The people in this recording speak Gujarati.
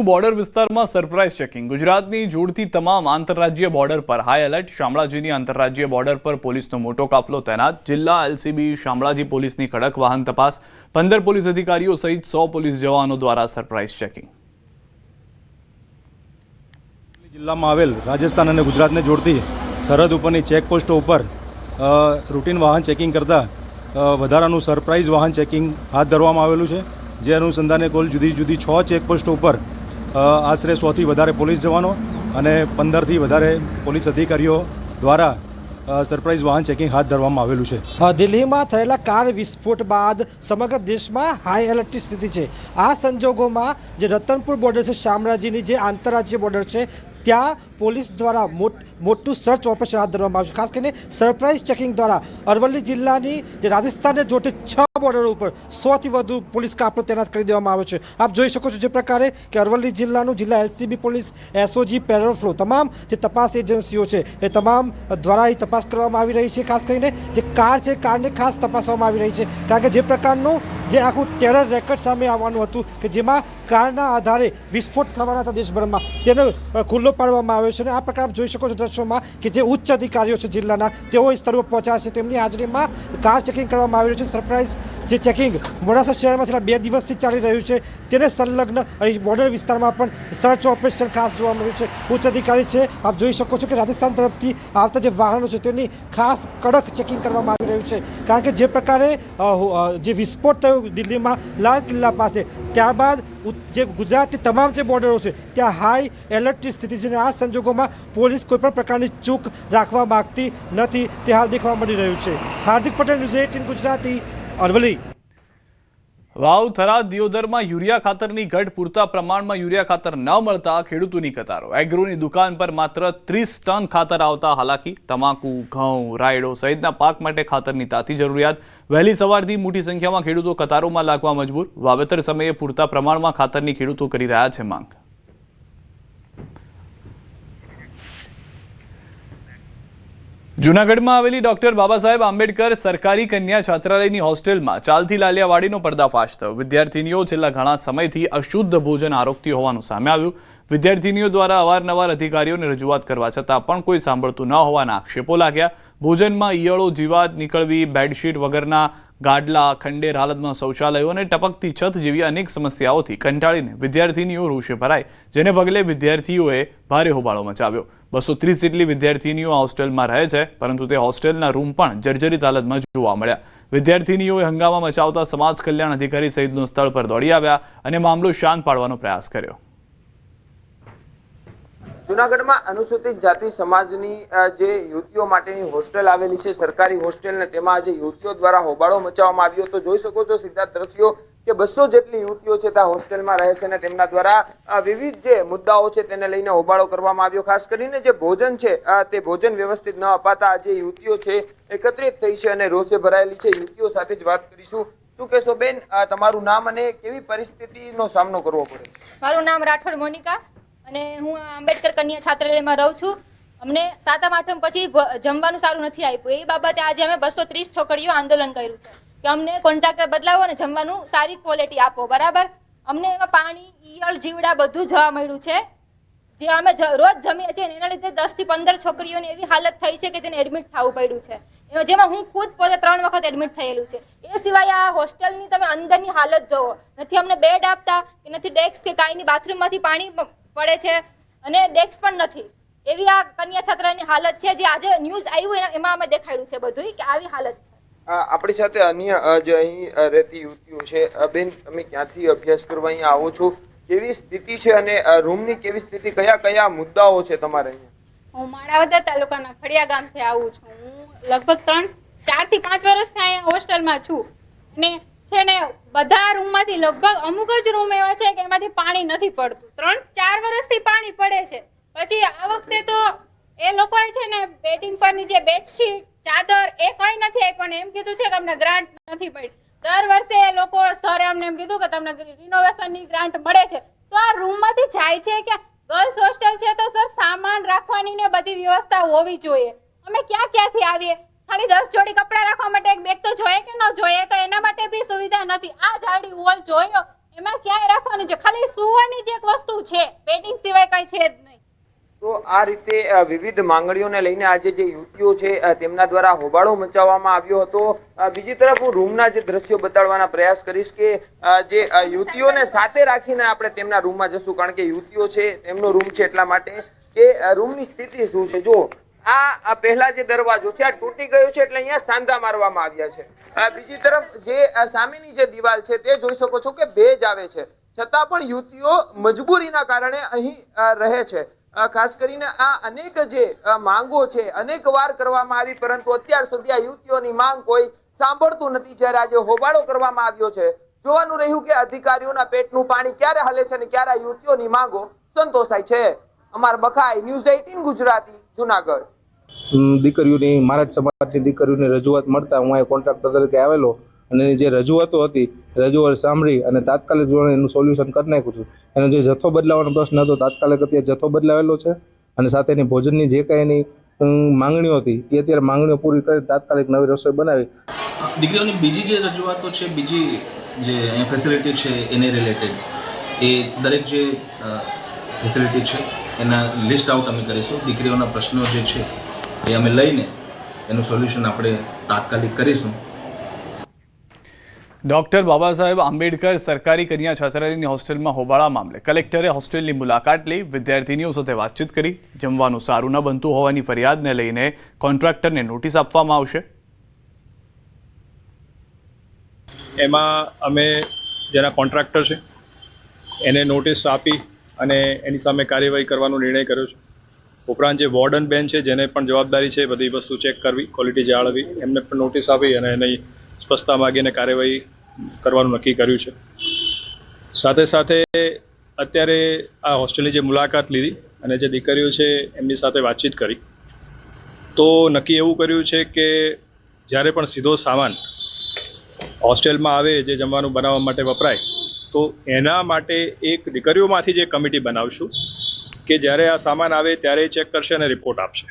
કચ્છનું બોર્ડર વિસ્તારમાં સરપ્રાઇઝ ચેકિંગ। ગુજરાતની જોડતી તમામ આંતરરાજ્ય બોર્ડર પર હાઈ એલર્ટ। શામળાજીની આંતરરાજ્ય બોર્ડર પર પોલીસનો મોટો કાફલો તૈનાત। જિલ્લા એલસીબી શામળાજી પોલીસની કડક વાહન તપાસ। 15 પોલીસ અધિકારીઓ સહિત 100 પોલીસ જવાનો દ્વારા સરપ્રાઇઝ ચેકિંગ। જિલ્લામાં આવેલ રાજસ્થાન અને ગુજરાતને જોડતી સરહદ ઉપરની ચેકપોસ્ટો ઉપર રૂટીન વાહન ચેકિંગ કરતા વધારાનું સરપ્રાઇઝ વાહન ચેકિંગ હાથ ધરવામાં આવેલું છે। જે અનુસંધાને કુલ જુદી જુદી 6 ચેકપોસ્ટો ઉપર આશરે 100થી વધારે પોલીસ જવાનો અને 15થી વધારે પોલીસ અધિકારીઓ દ્વારા સરપ્રાઇઝ વાહન ચેકિંગ હાથ ધરવામાં આવેલું છે। દિલ્હીમાં થયેલા કાર વિસ્ફોટ બાદ સમગ્ર દેશમાં હાઈ એલર્ટની સ્થિતિ છે। આ સંજોગોમાં જે રતનપુર બોર્ડર છે, શામળાજીની જે આંતરરાજ્ય બોર્ડર છે, ત્યાં પોલીસ દ્વારા મોટું સર્ચ ઓપરેશન હાથ ધરવામાં આવ્યું છે। ખાસ કરીને સરપ્રાઇઝ ચેકિંગ દ્વારા અરવલ્લી જિલ્લાની જે રાજસ્થાનને જોડતી 6 બોર્ડરો ઉપર 100થી વધુ પોલીસ કાફલો તૈનાત કરી દેવામાં આવ્યો છે। આપ જોઈ શકો છો જે પ્રકારે કે અરવલ્લી જિલ્લાનું જિલ્લા એલસીબી પોલીસ, એસઓજી, પેરાફ્લો તમામ જે તપાસ એજન્સીઓ છે એ તમામ દ્વારા અહીં તપાસ કરવામાં આવી રહી છે। ખાસ કરીને જે કાર છે, કારને ખાસ તપાસવામાં આવી રહી છે, કારણ કે જે પ્રકારનું જે આખું ટેરર રેકર્ડ સામે આવવાનું હતું કે જેમાં કારના આધારે વિસ્ફોટ થવાના હતા દેશભરમાં, તેનો ખુલ્લો પાડવામાં આવ્યો છે। અને આ પ્રકાર જોઈ શકો છો દ્રશ્યોમાં કે જે ઉચ્ચ અધિકારીઓ છે જિલ્લાના, તેઓ સ્થળ પર પહોંચ્યા છે। તેમની હાજરીમાં કાર ચેકિંગ કરવામાં આવી રહ્યું છે। સરપ્રાઇઝ જે ચેકિંગ મોડાસા શહેરમાં છેલ્લા 2 દિવસથી ચાલી રહ્યું છે, તેને સંલગ્ન અહીં બોર્ડર વિસ્તારમાં પણ સર્ચ ઓપરેશન ખાસ જોવા મળ્યું છે। ઉચ્ચ અધિકારી છે, આપ જોઈ શકો છો કે રાજસ્થાન તરફથી આવતા જે વાહનો છે તેની ખાસ કડક ચેકિંગ કરવામાં આવી રહ્યું છે, કારણ કે જે પ્રકારે જે વિસ્ફોટ થયો દિલ્હીમાં લાલ કિલ્લા પાસે, ત્યારબાદ જે ગુજરાતની તમામ જે બોર્ડરો છે ત્યાં હાઈ એલર્ટની સ્થિતિ છે। આ સંજોગોમાં પોલીસ કોઈપણ પ્રકારની ચૂક રાખવા માંગતી નથી, તે હાલ દેખવા મળી રહ્યું છે। હાર્દિક પટેલ, ન્યૂઝ 18 ગુજરાતી, અરવલ્લી। વાવ, થરાદ, દિયોદરમાં યુરિયા ખાતરની ઘટ। પૂરતા પ્રમાણમાં યુરિયા ખાતર ન મળતા ખેડૂતોની કતારો। એગ્રોની દુકાન પર માત્ર 30 ટન ખાતર આવતા હાલાકી। તમાકુ, ઘઉં, રાયડો સહિતના પાક માટે ખાતરની તાતી જરૂરિયાત। વહેલી સવારથી મોટી સંખ્યામાં ખેડૂતો કતારોમાં લાગવા મજબૂર। વાવેતર સમયે પૂરતા પ્રમાણમાં ખાતરની ખેડૂતો કરી રહ્યા છે માંગ। જૂનાગઢમાં આવેલી ડોક્ટર બાબા સાહેબ આંબેડકર સરકારી કન્યા છાત્રાલયની હોસ્ટેલમાં ચાલતી લાલિયાવાડીનો પર્દાફાશ થયો। વિદ્યાર્થીનીઓ છેલ્લા ઘણા સમયથી અશુદ્ધ ભોજન આરોગતી હોવાનું સામે આવ્યું। વિદ્યાર્થીનીઓ દ્વારા અવારનવાર અધિકારીઓને રજૂઆત કરવા છતાં પણ કોઈ સાંભળતું ન હોવાના આક્ષેપો લાગ્યા। ભોજનમાં ઈયળો, જીવાત નીકળવી, બેડશીટ વગરના ગાડલા, ખંડેર હાલતમાં શૌચાલયો અને ટપકતી છત જેવી અનેક સમસ્યાઓથી કંટાળીને વિદ્યાર્થીનીઓ રોષે ભરાઈ, જેને પગલે વિદ્યાર્થીઓએ ભારે હોબાળો મચાવ્યો। 230 જેટલી વિદ્યાર્થીનીઓ હોસ્ટેલમાં રહે છે, પરંતુ તે હોસ્ટેલના રૂમ પણ જર્જરિત હાલતમાં જોવા મળ્યા। વિદ્યાર્થીનીઓએ હંગામા મચાવતા સમાજ કલ્યાણ અધિકારી સહિતનો સ્થળ પર દોડી આવ્યા અને મામલો શાંત પાડવાનો પ્રયાસ કર્યો। જૂનાગઢમાં અનુસૂચિત જાતિ સમાજની જે યુવતીઓ માટેની હોસ્ટેલ આવેલી છે, સરકારી હોસ્ટેલ, ને તેમાં આજે યુવતીઓ દ્વારા હોબાળો મચાવવામાં આવ્યો। તો જોઈ શકો છો સીધા દ્રશ્યો કે 200 જેટલી યુવતીઓ છે ત્યાં હોસ્ટેલમાં રહે છે અને તેમના દ્વારા વિવિધ જે મુદ્દાઓ છે તેને લઈને હોબાળો કરવામાં આવ્યો। ખાસ કરીને જે ભોજન છે તે ભોજન વ્યવસ્થિત ન અપાતા આજે યુવતીઓ છે એકત્રિત થઈ છે અને રોષે ભરાયેલી છે। યુવતીઓ સાથે જ વાત કરીશું। શું કહેશો બેન, તમારું નામ અને કેવી પરિસ્થિતિનો સામનો કરવો પડે? મારું નામ રાઠોડ મોનિકા અને હું આંબેડકર કન્યા છાત્રાલયમાં રહું છું। અમને 7મ 8મ પછી જમવાનું સારું નથી આપ્યું। એ બાબતે આજે અમે 230 છોકરીઓ આંદોલન કર્યું છે કે અમને કોન્ટ્રાક્ટર બદલાવો અને જમવાનું સારી ક્વોલિટી આપો, બરાબર। અમને એમાં પાણી, ઈયળ, જીવડા બધું જોવા મળ્યું છે। જે અમે રોજ જમીએ છીએ એના લીધે 10 થી 15 છોકરીઓની એવી હાલત થઈ છે કે જેને એડમિટ થવું પડ્યું છે, જેમાં હું ખુદ પોતે 3 વખત એડમિટ થયેલું છે। એ સિવાય આ હોસ્ટેલની તમે અંદરની હાલત જોવો, નથી અમને બેડ આપતા કે નથી ડેસ્ક કે કાંઈની, બાથરૂમમાંથી પાણી પડે છે અને ડેસ્ક પણ નથી। એવી આ કન્યા છાત્રાલયની હાલત છે જે આજે ન્યૂઝ આવ્યું એમાં અમે દેખાડ્યું છે બધું કે આવી હાલત છે। આપણી સાથે અન્ય જે અહીં રહેતી યુવતીઓ છે, બેન તમે ક્યાંથી અભ્યાસ કરવા અહીં આવો છો, કેવી સ્થિતિ છે અને રૂમની કેવી સ્થિતિ, કયા કયા મુદ્દાઓ છે તમારે અહીંયા? હું માણાવદર તાલુકાના ખડિયા ગામથી આવું છું। હું લગભગ 4 થી 5 વર્ષથી અહીંયા હોસ્ટેલમાં છું અને છે ને બધા રૂમમાંથી લગભગ અમુક જ રૂમ એવા છે કે એમાંથી પાણી નથી પડતું। 3-4 વર્ષથી પાણી પડે છે। પછી આ વખતે તો એ લોકોએ છે ને બેડિંગ પરની જે બેડશીટ, ચાદર એ કંઈ નથી આપ્યું, એમ કીધું છે કે અમને ગ્રાન્ટ નથી મળી। દર વર્ષે એ લોકો સરે અમને એમ કીધું કે તમને રિનોવેશનની ગ્રાન્ટ મળે છે, તો આ રૂમમાંથી જાય છે કે ગર્લ્સ હોસ્ટેલ છે તો સર સામાન રાખવાની ને બધી વ્યવસ્થા હોવી જોઈએ। અમે ક્યાંથી આવીએ? ખાલી 10 જોડી કપડા રાખવા માટે એક બેગ તો જોઈએ કે ન જોઈએ? તો એના માટે બી સુવિધા નથી। આ જાડી વોલ જોયો એમાં ક્યાંય રાખવાનું છે, ખાલી સુવાની જ એક વસ્તુ છે, બેડિંગ સિવાય કઈ છે જ નહીં. તો આ રીતે વિવિધ માંગણીઓને લઈને આજે જે યુવતીઓ છે તેમના દ્વારા હોબાળો મચાવવામાં આવ્યો હતો. બીજી તરફ હું રૂમના જે દ્રશ્યો બતાડવાના પ્રયાસ કરીશ કે જે યુવતીઓને સાથે રાખીને આપણે તેમના રૂમમાં જશું, કારણ કે યુવતીઓ છે તેમનો રૂમ છે એટલા માટે કે રૂમની સ્થિતિ શું છે. જો આ પહેલા જે દરવાજો છે આ તૂટી ગયો છે એટલે અહીંયા સાંધા મારવામાં આવ્યા છે. બીજી તરફ જે સામેની જે દિવાલ છે તે જોઈ શકો છો કે ભેજ આવે છે, છતાં પણ યુવતીઓ મજબૂરીના કારણે અહીં રહે છે. ખાસ કરીને આ અનેક જે માંગો છે અનેક વાર કરવામાં આવી, પરંતુ અત્યાર સુધી આ યુવતીઓની માંગ કોઈ સાંભળતું નથી. જ્યારે આજે હોબાળો કરવામાં આવ્યો છે, જોવાનું રહ્યું કે અધિકારીઓના પેટનું પાણી ક્યારે હલે છે અને ક્યારે આ યુવતીઓની માંગો સંતોષાય છે. અમાર બખાઈ, ન્યૂઝ 18 ગુજરાતી, જુનાગઢ. દીકરીઓની મારા જ સમાજની દીકરીઓની રજૂઆત મળતા હું અહીં કોન્ટ્રાક્ટર તરીકે આવેલો અને જે રજૂઆતો હતી રજૂઆત સાંભળી અને તાત્કાલિક ધોરણે એનું સોલ્યુશન કરી નાખ્યું છું. એનો જે જથ્થો બદલાવાનો પ્રશ્ન હતો તાત્કાલિક અત્યારે જથ્થો બદલાવેલો છે અને સાથે એની ભોજનની જે કાંઈ એની માંગણીઓ હતી એ અત્યારે માંગણીઓ પૂરી કરી તાત્કાલિક નવી રસોઈ બનાવી. દીકરીઓની બીજી જે રજૂઆતો છે, બીજી જે ફેસિલિટી છે એને રિલેટેડ એ દરેક જે ફેસિલિટી છે એના લિસ્ટ આઉટ અમે કરીશું. દીકરીઓના પ્રશ્નો જે છે એ અમે લઈને એનું સોલ્યુશન આપણે તાત્કાલિક કરીશું. ડોક્ટર બાબા સાહેબ આંબેડકર સરકારી કન્યા છાત્રાલયની હોસ્ટેલમાં હોબાળા મામલે કલેક્ટરે હોસ્ટેલની મુલાકાત લઈ વિદ્યાર્થીનીઓ સાથે વાતચીત કરી. જમવાનું સારું ન બનતું હોવાની ફરિયાદને લઈને કોન્ટ્રાક્ટરને નોટિસ આપવામાં આવશે. એમાં અમે જેના કોન્ટ્રાક્ટર છે એને નોટિસ આપી અને એની સામે કાર્યવાહી કરવાનો નિર્ણય કર્યો છે. ઉપરાંત જે વોર્ડન બેન છે જેને પણ જવાબદારી છે બધી વસ્તુ ચેક કરવી, ક્વોલિટી જાળવવી, એમને પણ નોટિસ આપી અને એની સ્પષ્ટતા માગીને કાર્યવાહી કરવાનું નક્કી કર્યું છે. સાથે સાથે અત્યારે આ હોસ્ટેલની જે મુલાકાત લીધી અને જે દીકરીઓ છે એમની સાથે વાતચીત કરી તો નક્કી એવું કર્યું છે કે જ્યારે પણ સીધો સામાન હોસ્ટેલમાં આવે જે જમવાનું બનાવવા માટે વપરાય તો એના માટે એક દીકરીઓમાંથી જે કમિટી બનાવશું કે જ્યારે આ સામાન આવે ત્યારે ચેક કરશે અને રિપોર્ટ આપશે.